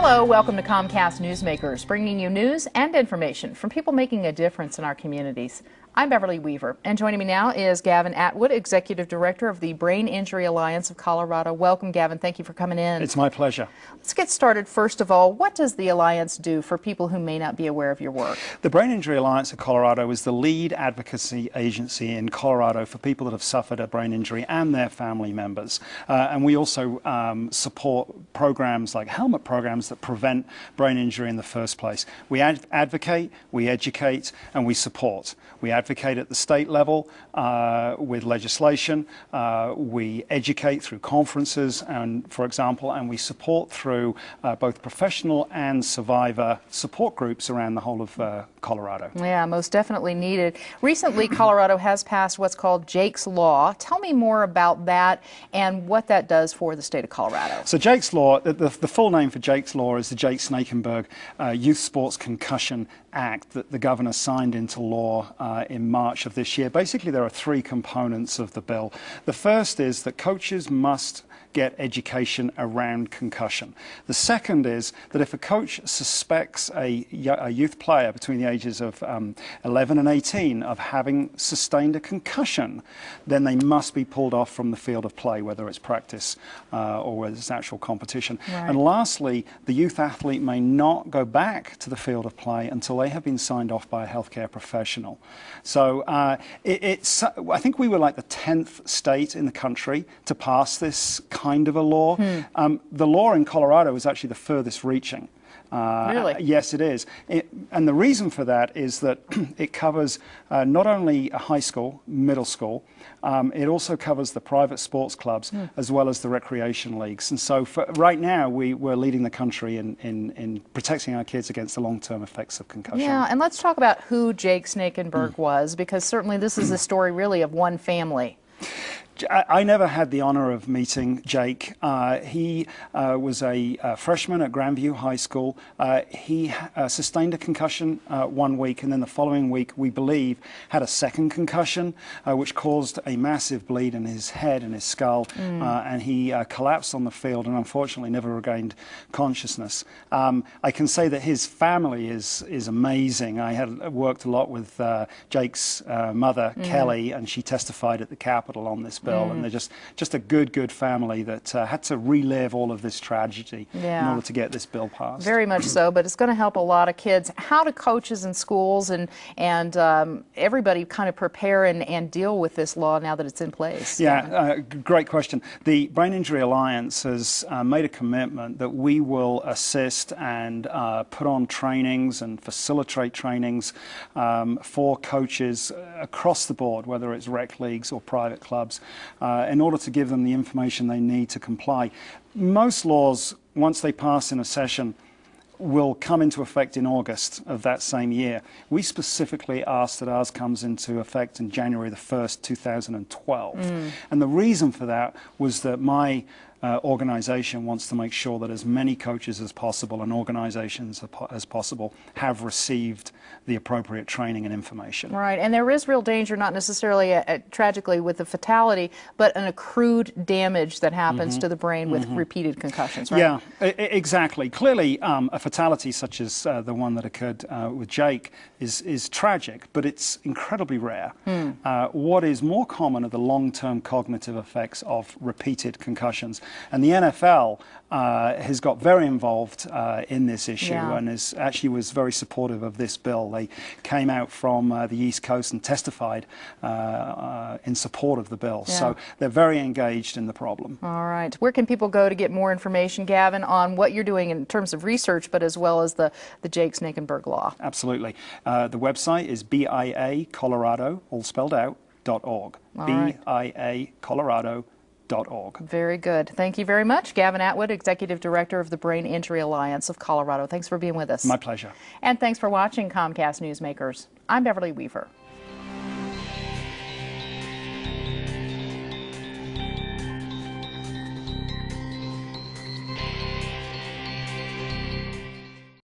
Hello, welcome to Comcast Newsmakers, bringing you news and information from people making a difference in our communities. I'm Beverly Weaver, and joining me now is Gavin Attwood, Executive Director of the Brain Injury Alliance of Colorado. Welcome, Gavin. Thank you for coming in. It's my pleasure. Let's get started. First of all, what does the Alliance do for people who may not be aware of your work? The Brain Injury Alliance of Colorado is the lead advocacy agency in Colorado for people that have suffered a brain injury and their family members. And we also support programs like helmet programs that prevent brain injury in the first place. We advocate, we educate, and we support. We advocate at the state level with legislation. We educate through conferences, and for example, and we support through both professional and survivor support groups around the whole of Colorado. Yeah, most definitely needed. Recently, Colorado has passed what's called Jake's Law. Tell me more about that and what that does for the state of Colorado. So Jake's Law, the full name for Jake's Law is the Jakesnakenberg Youth Sports Concussion Act that the governor signed into law in March of this year. Basically, there are three components of the bill. The first is that coaches must get education around concussion. The second is that if a coach suspects a youth player between the ages of 11 and 18 of having sustained a concussion, then they must be pulled off from the field of play, whether it's practice or whether it's actual competition. Right. And lastly, the youth athlete may not go back to the field of play until they have been signed off by a healthcare professional. So I think we were like the 10th state in the country to pass this kind of a law. The law in Colorado is actually the furthest reaching. Really? Yes, it is. And the reason for that is that it covers not only a high school, middle school, it also covers the private sports clubs as well as the recreation leagues. And so right now we're leading the country in protecting our kids against the long-term effects of concussion. Yeah, and let's talk about who Jakesnakenberg was, because certainly this is a story really of one family. I never had the honor of meeting Jake. He was a freshman at Grandview High School. He sustained a concussion 1 week, and then the following week, we believe, had a second concussion, which caused a massive bleed in his head and his skull, and he collapsed on the field and unfortunately never regained consciousness. I can say that his family is amazing. I had worked a lot with Jake's mother, Kelly, and she testified at the Capitol on this bill, and they're just a good family that had to relive all of this tragedy in order to get this bill passed. Very much so, but it's going to help a lot of kids. How do coaches and schools and everybody kind of prepare and deal with this law now that it's in place? Yeah, great question. The Brain Injury Alliance has made a commitment that we will assist and put on trainings and facilitate trainings for coaches across the board, whether it's rec leagues or private clubs, in order to give them the information they need to comply. Most laws, once they pass in a session, will come into effect in August of that same year. We specifically asked that ours comes into effect in January the 1st, 2012. And the reason for that was that my organization wants to make sure that as many coaches as possible and organizations as possible have received the appropriate training and information. Right, and there is real danger, not necessarily tragically with the fatality, but an accrued damage that happens to the brain with repeated concussions, right? Yeah, exactly. Clearly, a fatality such as the one that occurred with Jake is tragic, but it's incredibly rare. What is more common are the long-term cognitive effects of repeated concussions. And the NFL has got very involved in this issue and actually was very supportive of this bill. They came out from the East Coast and testified in support of the bill. So they're very engaged in the problem. All right. Where can people go to get more information, Gavin, on what you're doing in terms of research, but as well as the Jakesnakenberg law? Absolutely. The website is BIAColorado, all spelled out, .org. BIAColorado.org. Very good. Thank you very much. Gavin Attwood, Executive Director of the Brain Injury Alliance of Colorado. Thanks for being with us. My pleasure. And thanks for watching Comcast Newsmakers. I'm Beverly Weaver.